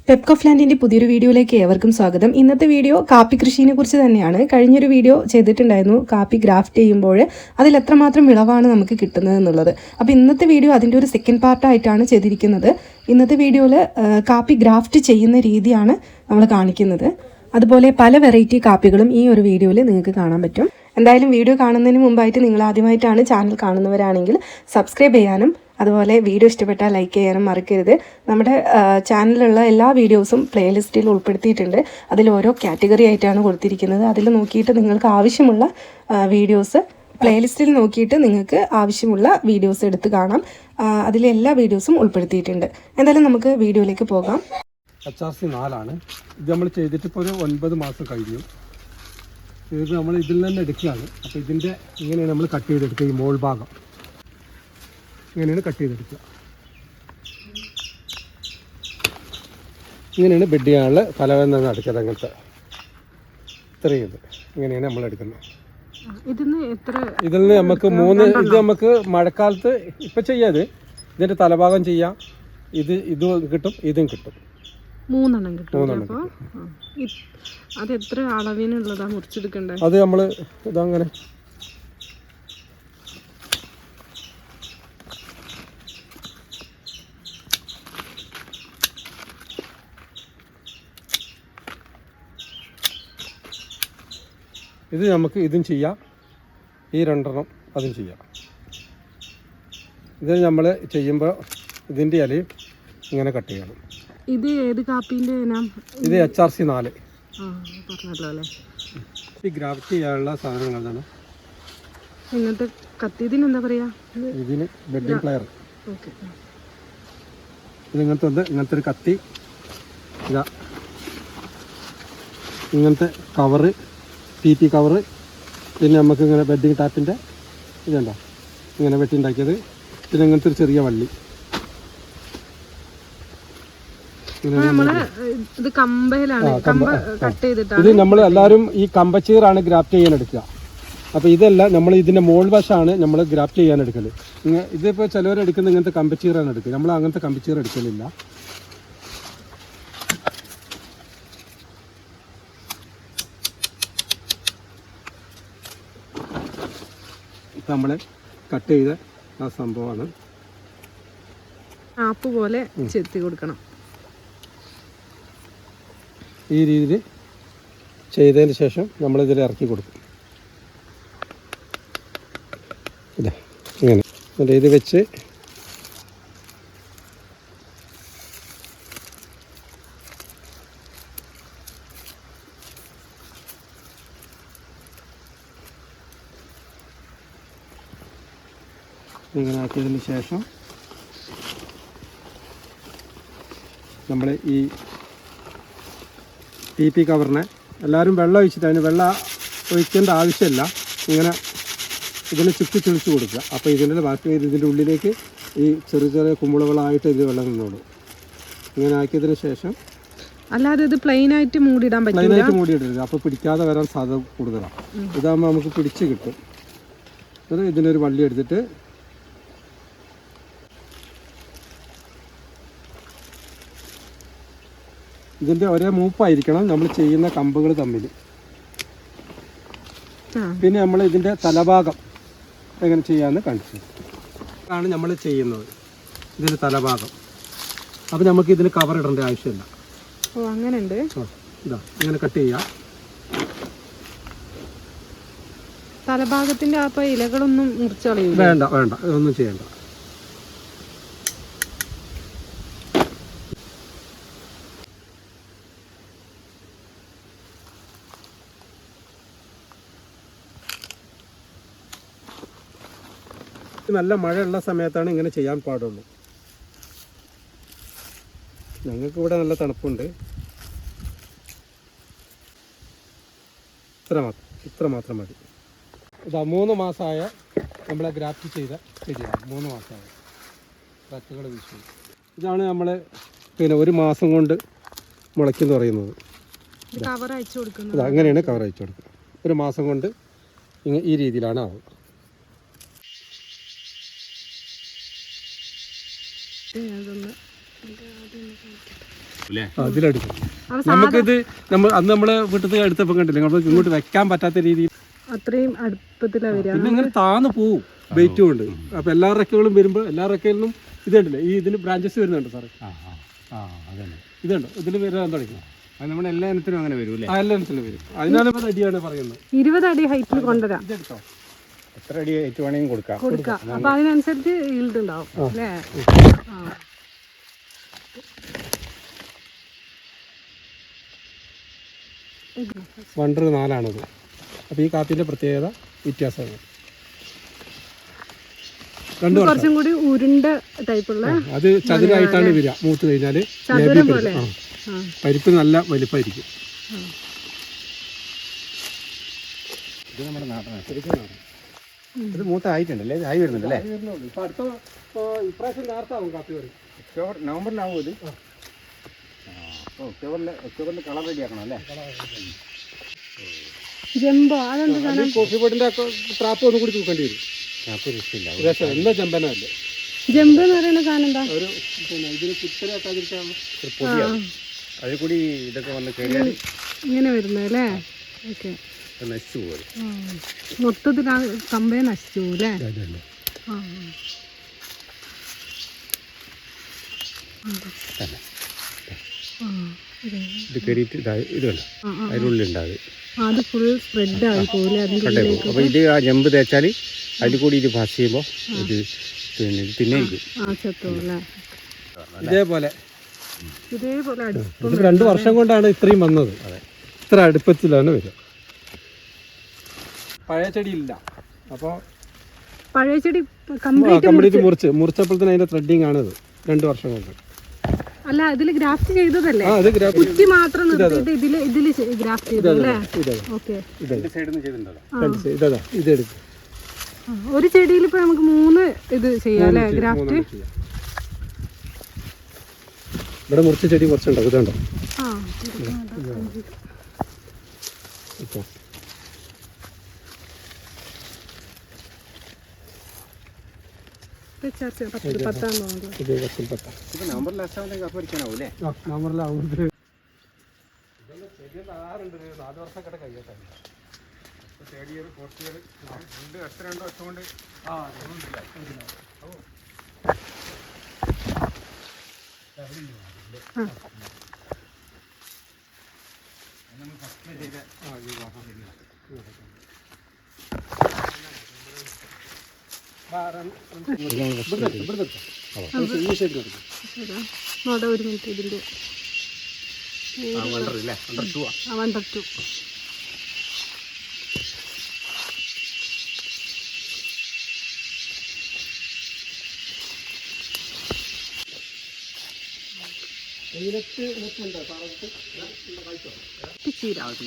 പെപ്കോഫ്ലാൻഡിൻ്റെ പുതിയൊരു വീഡിയോയിലേക്ക് ഏവർക്കും സ്വാഗതം. ഇന്നത്തെ വീഡിയോ കാപ്പി കൃഷിയെ കുറിച്ച് തന്നെയാണ്. കഴിഞ്ഞൊരു വീഡിയോ ചെയ്തിട്ടുണ്ടായിരുന്നു കാപ്പി ഗ്രാഫ്റ്റ് ചെയ്യുമ്പോൾ അതിൽ എത്രമാത്രം വിളവാണ് നമുക്ക് കിട്ടുന്നത് എന്നുള്ളത്. അപ്പോൾ ഇന്നത്തെ വീഡിയോ അതിൻ്റെ ഒരു സെക്കൻഡ് പാർട്ടായിട്ടാണ് ചെയ്തിരിക്കുന്നത്. ഇന്നത്തെ വീഡിയോയിൽ കാപ്പി ഗ്രാഫ്റ്റ് ചെയ്യുന്ന രീതിയാണ് നമ്മൾ കാണിക്കുന്നത്. അതുപോലെ പല വെറൈറ്റി കാപ്പികളും ഈ ഒരു വീഡിയോയിൽ നിങ്ങൾക്ക് കാണാൻ പറ്റും. എന്തായാലും വീഡിയോ കാണുന്നതിന് മുമ്പായിട്ട് നിങ്ങൾ ആദ്യമായിട്ടാണ് ചാനൽ കാണുന്നവരാണെങ്കിൽ സബ്സ്ക്രൈബ് ചെയ്യാനും അതുപോലെ വീഡിയോ ഇഷ്ടപ്പെട്ടാൽ ലൈക്ക് ചെയ്യാനും മറക്കരുത്. നമ്മുടെ ചാനലിലുള്ള എല്ലാ വീഡിയോസും പ്ലേലിസ്റ്റിൽ ഉൾപ്പെടുത്തിയിട്ടുണ്ട്. അതിൽ ഓരോ കാറ്റഗറി ആയിട്ടാണ് കൊടുത്തിരിക്കുന്നത്. അതിൽ നോക്കിയിട്ട് നിങ്ങൾക്ക് ആവശ്യമുള്ള വീഡിയോസ് പ്ലേലിസ്റ്റിൽ നോക്കിയിട്ട് നിങ്ങൾക്ക് ആവശ്യമുള്ള വീഡിയോസ് എടുത്ത് കാണാം. അതിലെ എല്ലാ വീഡിയോസും ഉൾപ്പെടുത്തിയിട്ടുണ്ട്. എന്തായാലും നമുക്ക് വീഡിയോയിലേക്ക് പോകാം. HRC 4 ഇത് നമ്മൾ ചെയ്തിട്ട് ഇപ്പോൾ ഒരു 9 മാസം കഴിഞ്ഞു. ഇത് നമ്മൾ ഇതിൽ നിന്ന് എടുക്കുകയാണ്. അപ്പോൾ ഇതിൻ്റെ ഇങ്ങനെയാണ് നമ്മൾ കട്ട് ചെയ്തെടുക്കുക. ഈ മോൾ ഭാഗം ഇങ്ങനെയാണ് കട്ട് ചെയ്തെടുക്കുക. ഇങ്ങനെയാണ് ബെഡ് ചെയ്യാനുള്ള തലവെന്ന് എടുക്കുന്നത്. അങ്ങനത്തെ ഇത്രയും ഇങ്ങനെയാണ് നമ്മൾ എടുക്കുന്നത്. ഇതിൽ നിന്ന് നമുക്ക് ഇത് നമുക്ക് മഴക്കാലത്ത് ഇപ്പം ചെയ്യാതെ ഇതിൻ്റെ തലഭാഗം ചെയ്യാം. ഇതും കിട്ടും, ഇതും കിട്ടും. മൂന്നെണ്ണം കിട്ടും. അത് എത്ര അളവിനുള്ളതാ മുറിച്ചെടുക്കണ്ടേ? അത് നമ്മൾ ഇതങ്ങനെ ഇത് നമുക്ക് ഇതും ചെയ്യാം, ഈ 2 അതും ചെയ്യാം. ഇത് നമ്മൾ ചെയ്യുമ്പോൾ ഇതിൻ്റെ ഇലയും ഇങ്ങനെ കട്ട് ചെയ്യണം. ഇത് ഏത് കാപ്പിൻ്റെ ഇനം? ഇത് HRC 4. പറഞ്ഞല്ലോ അല്ലേ. ഈ ഗ്രാഫ്റ്റ് ചെയ്യാനുള്ള സാധനങ്ങളാണ്. ഇങ്ങനത്തെ കത്തി ഇതിനെന്താ പറയുക? ഇതിന് ബെഡിങ് പ്ലെയർ. ഓക്കെ. ഇത് ഇങ്ങനത്തെ ഒരു കത്തി, ഇതാ ഇങ്ങനത്തെ കവറ്, TP കവറ്. പിന്നെ നമുക്ക് ഇങ്ങനെ ബെഡിങ് ടാപ്പിൻ്റെ ഇതുണ്ടോ ഇങ്ങനെ വെട്ടിണ്ടാക്കിയത്. പിന്നെ ഇങ്ങനത്തെ ഒരു ചെറിയ വള്ളി. ഇത് നമ്മൾ എല്ലാവരും ഈ കമ്പച്ചീറാണ് ഗ്രാഫ്റ്റ് ചെയ്യാൻ എടുക്കുക. അപ്പോൾ ഇതല്ല, നമ്മൾ ഇതിൻ്റെ മോൾ വശമാണ് നമ്മൾ ഗ്രാഫ്റ്റ് ചെയ്യാൻ എടുക്കൽ. ഇതിപ്പോൾ ചിലവരെടുക്കുന്ന ഇങ്ങനത്തെ കമ്പച്ചീറാണ് എടുക്കുക. നമ്മൾ അങ്ങനത്തെ കമ്പച്ചീർ എടുക്കലില്ല. ഇപ്പം നമ്മൾ കട്ട് ചെയ്ത ആ സംഭവമാണ്. ആപ്പ് പോലെ ചെത്തി കൊടുക്കണം. ഈ രീതിയിൽ ചെയ്തതിന് ശേഷം നമ്മളിതിൽ ഇറക്കി കൊടുക്കും. ഇതാ ഇങ്ങനെ എന്നിട്ട് ഇത് വെച്ച് ഇങ്ങനെ ആക്കിയതിന് ശേഷം നമ്മൾ ഈ TP കവറിനെ എല്ലാവരും വെള്ളം ഒഴിച്ചിട്ട്, അതിന് വെള്ളം ഒഴിക്കേണ്ട ആവശ്യമില്ല. ഇങ്ങനെ ഇതിനെ ചുറ്റിച്ചൊഴിച്ച് കൊടുക്കുക. അപ്പോൾ ഇതിൻ്റെ ബാക്കി ഇതിൻ്റെ ഉള്ളിലേക്ക് ഈ ചെറിയ ചെറിയ കുമ്പിളുകളായിട്ട് ഇത് വെള്ളം നിന്നോളൂ. ഇങ്ങനെ ആക്കിയതിന് ശേഷം അല്ലാതെ ഇത് പ്ലെയിനായിട്ട് മൂടിയിടാൻ പറ്റില്ല. പ്ലെയിനായിട്ട് മൂടിയിടരുത്, അപ്പോൾ പിടിക്കാതെ വരാൻ സാധ്യത കൂടുതലാണ്. ഇതാകുമ്പോൾ നമുക്ക് പിടിച്ച് കിട്ടും. അത് ഇതിനൊരു വള്ളി എടുത്തിട്ട് ഇതിൻ്റെ ഒരേ മൂപ്പായിരിക്കണം നമ്മൾ ചെയ്യുന്ന കമ്പുകൾ തമ്മിൽ. പിന്നെ നമ്മൾ ഇതിൻ്റെ തലഭാഗം എങ്ങനെ ചെയ്യാമെന്ന് കാണിച്ചു ആണ് നമ്മൾ ചെയ്യുന്നത്. ഇതിൻ്റെ തലഭാഗം. അപ്പോൾ നമുക്ക് ഇതിന് കവർ ഇടേണ്ട ആവശ്യമില്ല. അങ്ങനെ ഉണ്ട്. ഇതാ ഇങ്ങനെ കട്ട് ചെയ്യാം. തലഭാഗത്തിൻ്റെ ആ ഇലകളൊന്നും മുറിച്ച് കളയും? വേണ്ട, ഇതൊന്നും ചെയ്യണ്ട. നല്ല മഴയുള്ള സമയത്താണ് ഇങ്ങനെ ചെയ്യാൻ പാടുള്ളൂ. ഞങ്ങൾക്ക് ഇവിടെ നല്ല തണുപ്പുണ്ട്. ഇത്ര മാത്രം മതി. ഇതാ 3 മാസമായ നമ്മളെ ഗ്രാഫ്റ്റ് ചെയ്ത ചെടിയാണ്. 3 മാസമായ കത്തുകൾ വീശി. ഇതാണ് നമ്മൾ പിന്നെ 1 മാസം കൊണ്ട് മുളയ്ക്കെന്ന് പറയുന്നത്. അങ്ങനെയാണ് കവർ അയച്ചു കൊടുക്കുന്നത്. 1 മാസം കൊണ്ട് ഈ രീതിയിലാണ് ആവുക. അതിലെടുക്കും. നമുക്കിത് നമ്മള് വീട്ടിൽ എടുത്തപ്പോൾ കണ്ടില്ലേ, നമുക്ക് ഇങ്ങോട്ട് വെക്കാൻ പറ്റാത്ത രീതിയിൽ അത്രയും അടുപ്പത്തിലാണ് വരിക. പിന്നെ ഇങ്ങനെ താന്ന് പോവും വെയിറ്റ് കൊണ്ട്. അപ്പൊ എല്ലാ റെക്കകളും വരുമ്പോൾ എല്ലാ റെക്കയിൽ നിന്നും ഇത് കണ്ടില്ലേ, ഈ ഇതിന് ബ്രാഞ്ചസ് വരുന്നുണ്ട് സാറേ. ഇതുണ്ട്, ഇതിൽ വരാൻ തുടങ്ങി. അത് നമ്മുടെ എല്ലാ ഇനത്തിനും അങ്ങനെ വരും അല്ലേ? എല്ലാ ഇനത്തിലും വരും. അതിനാണ് 20 അടിയാണ് പറയുന്നത്. 20 അടി ഹൈറ്റിൽ കൊണ്ടുവരാം. ഇതെടുത്തോ, എത്ര അടി ഹൈറ്റ് വേണമെങ്കിലും കൊടുക്കാം. അപ്പൊ അതിനനുസരിച്ച് ഈൽഡ് ഉണ്ടാവും അല്ലേ? വണ്ടർ 4ആണത്. അപ്പൊ ഈ കാപ്പിന്റെ പ്രത്യേകത വ്യത്യാസമാണ്. കുറച്ചും കൂടി ഉരുണ്ട ടൈപ്പുള്ള, അത് ചതുരായിട്ടാണ് വരിക. മൂത്ത് കഴിഞ്ഞാല് പരിപ്പ് നല്ല വലിപ്പമായിരിക്കും. ഇത് നമ്മുടെ നാടാണ്, ശരിക്കും നാടാണ്. ഇത് മൂത്ത ആയിട്ടുണ്ടല്ലേ, ആയി വരുന്നുണ്ടല്ലേ? ഇപ്രാവശ്യം നേരത്താവും കാപ്പി വരും. നവംബറിലാവും ഇത്. ഒക്ടോബറിൽ കളർ റെഡി ആക്കണം അല്ലേ? ജംബോ അതെന്താ? കോഫി പൊടിന്റെ ട്രാപ്പ് ഒന്നും കൂടി തൂക്കേണ്ടി വരും. എന്താ ജമ്പനല്ലേ? ജംബോ എന്ന് പറയുന്ന സാധനം എന്താ? ഒരു ഇതിന് കുത്തലാക്കാതിരിക്കാണ് പൊടിയാണ്. അതിൽ കൂടി ഇതൊക്കെ വന്ന് കയറിയാൽ ഇങ്ങനെ വരുന്നത് അല്ലേ? ഓക്കെ, നശിച്ചു പോകും. മൊത്തത്തിൽ ആ കമ്പയെ നശിച്ചു പോകും അല്ലേ? ഇത് കയറിയിട്ട് ഇത് കണ്ടോ, അതിനുള്ളിലുണ്ടാകും. അത് ഫുൾ സ്പ്രെഡ് ആയി പോലെ. അപ്പോൾ ഇത് ആ ജമ്പ് തേച്ചാൽ അതിൽ കൂടി ഇത് പാസ് ചെയ്യുമ്പോൾ ഇത് പിന്നെ ഇതേപോലെ ഇതേപോലെ ഇത് 2 വർഷം കൊണ്ടാണ് ഇത്രയും വന്നത്. ഇത്ര അടുപ്പത്തിലാണ് വരിക. പഴയ ചെടി ഇല്ല. അപ്പോൾ പഴയ ചെടി കംപ്ലീറ്റ് മുറിച്ചപ്പോൾ തന്നെ അതിന്റെ ത്രെഡിങ് ആണിത്. 2 വർഷം കൊണ്ട്. അല്ല, ഇതില് ഗ്രാഫ്റ്റ് ചെയ്തതല്ലേ? കുറ്റി മാത്രം നിർത്തിയിട്ട് ഇതില് ഗ്രാഫ്റ്റ് ചെയ്തല്ലേ? ഓക്കെ, ഇതെടുക്കും. ഒരു ചെടിയിൽ ഇപ്പൊ നമുക്ക് 3 ഇത് ചെയ്യാം അല്ലേ? ഗ്രാഫ്റ്റ് ഇവിടെ മുറിച്ച ചെടി കുറച്ചുണ്ടാവും. ഇതുണ്ടോ? നവംബർ ലാസ്റ്റ് ആവുമ്പോൾ കപ്പ് അടിക്കാനാവും അല്ലേ? നവംബറിലാവുമ്പോൾ 4 വർഷം കഴിയട്ടെ. ഒരു മിനിറ്റ്, ഇതിന്റെ വണ്ടർ 2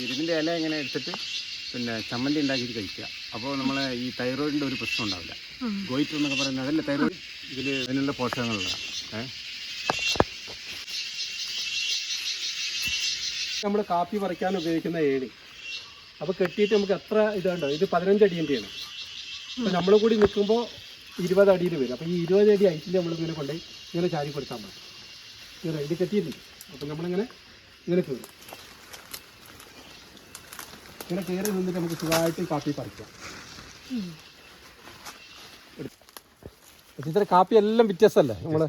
ഇതിൻ്റെ ഇല ഇങ്ങനെ എടുത്തിട്ട് പിന്നെ ചമ്മന്തി ഉണ്ടാക്കിയിട്ട് കഴിക്കുക. അപ്പോൾ നമ്മളെ ഈ തൈറോയിഡിൻ്റെ ഒരു പ്രശ്നം ഉണ്ടാവില്ല. ഗോയിറ്റർ എന്നൊക്കെ പറയുന്നത് അതല്ലേ തൈറോയിഡ്. ഇതിൽ അതിനുള്ള പോഷകങ്ങളുള്ളതാണ്. നമ്മൾ കാപ്പി പറിക്കാൻ ഉപയോഗിക്കുന്ന ഏണി. അപ്പോൾ കെട്ടിയിട്ട് നമുക്ക് എത്ര ഇതുണ്ടോ, ഇത് 15 അടിൻ്റെയാണ്. അപ്പോൾ നമ്മൾ കൂടി നിൽക്കുമ്പോൾ 20 അടിയിൽ വരും. അപ്പോൾ ഈ 20 അടി ഹൈറ്റിൽ നമ്മൾ ഇങ്ങനെ കൊണ്ടുപോയി ഇങ്ങനെ ചാരിപ്പെടുത്താൻ പറ്റും. ഇങ്ങനെ ഇത് കെട്ടിയിട്ടുണ്ട്. അപ്പം നമ്മളിങ്ങനെ കയറും. ഇങ്ങനെ കയറി നിന്നിട്ട് നമുക്ക് സുഖമായിട്ട് കാപ്പി പറിക്കാം. ഇത്ര കാപ്പി എല്ലാം വ്യത്യാസമല്ലേ നമ്മൾ?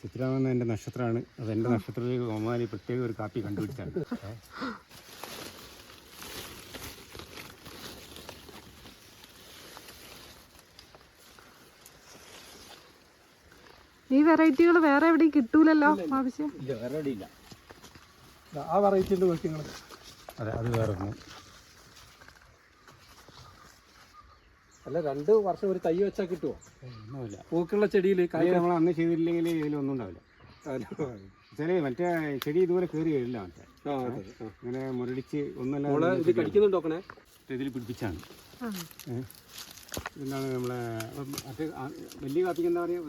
ചിത്രാമെന്ന എൻ്റെ നക്ഷത്രമാണ്. അത് എൻ്റെ നക്ഷത്രത്തിൽ ഒമാലി പ്രത്യേക ഒരു കാപ്പി കണ്ടുപിടിച്ചാണ്. ഈ വെറൈറ്റികൾ വേറെ എവിടെയും കിട്ടൂലല്ലോ? ആവശ്യം ഇല്ല, വേറെ എവിടെ ഇല്ല. ആ വെറൈറ്റി നോക്കി നിങ്ങൾ. അതെ, അത് വേറെ ഒന്നും അല്ല. 2 വർഷം ഒരു തൈ വെച്ചാൽ കിട്ടുമോ? ഒന്നുമില്ല. പൂക്കുള്ള ചെടിയിൽ കായ് നമ്മൾ അന്ന് ചെയ്തില്ലെങ്കിൽ ഇതിലൊന്നും ഉണ്ടാവില്ല. ചില മറ്റേ ചെടി ഇതുപോലെ കയറി വരില്ല. മറ്റേ ഇങ്ങനെ മുരടിച്ച് ഒന്നല്ല. ഇത് കടിക്കുന്നുണ്ടോക്കണേ? ഇതിൽ പിടിപ്പിച്ചാണ്. എന്താണ് നമ്മളെ മറ്റേ വലിയ കാപ്പിക്ക് എന്താ പറയുക,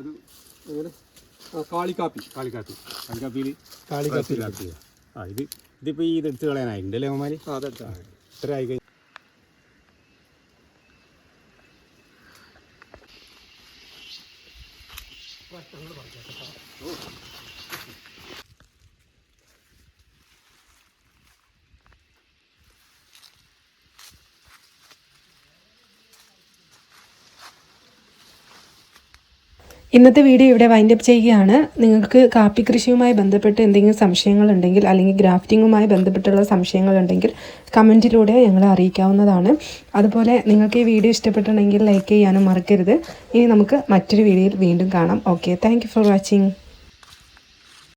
ഒരു കാളിക്കാപ്പി. കാളിക്കാപ്പിയിൽ കാപ്പി. ഇതിപ്പോൾ ഈ ഇതെടുത്ത് കളയാനായിട്ടുണ്ട് അല്ലേ ഒമാലി? ഇത്ര ആയി കഴിഞ്ഞു. ഇന്നത്തെ വീഡിയോ ഇവിടെ വൈൻഡപ്പ് ചെയ്യുകയാണ്. നിങ്ങൾക്ക് കാപ്പി കൃഷിയുമായി ബന്ധപ്പെട്ട് എന്തെങ്കിലും സംശയങ്ങളുണ്ടെങ്കിൽ അല്ലെങ്കിൽ ഗ്രാഫ്റ്റിങ്ങുമായി ബന്ധപ്പെട്ടുള്ള സംശയങ്ങളുണ്ടെങ്കിൽ കമൻറ്റിലൂടെ ഞങ്ങളെ അറിയിക്കാവുന്നതാണ്. അതുപോലെ നിങ്ങൾക്ക് ഈ വീഡിയോ ഇഷ്ടപ്പെട്ടിട്ടുണ്ടെങ്കിൽ ലൈക്ക് ചെയ്യാനും മറക്കരുത്. ഇനി നമുക്ക് മറ്റൊരു വീഡിയോയിൽ വീണ്ടും കാണാം. Okay, thank you for watching.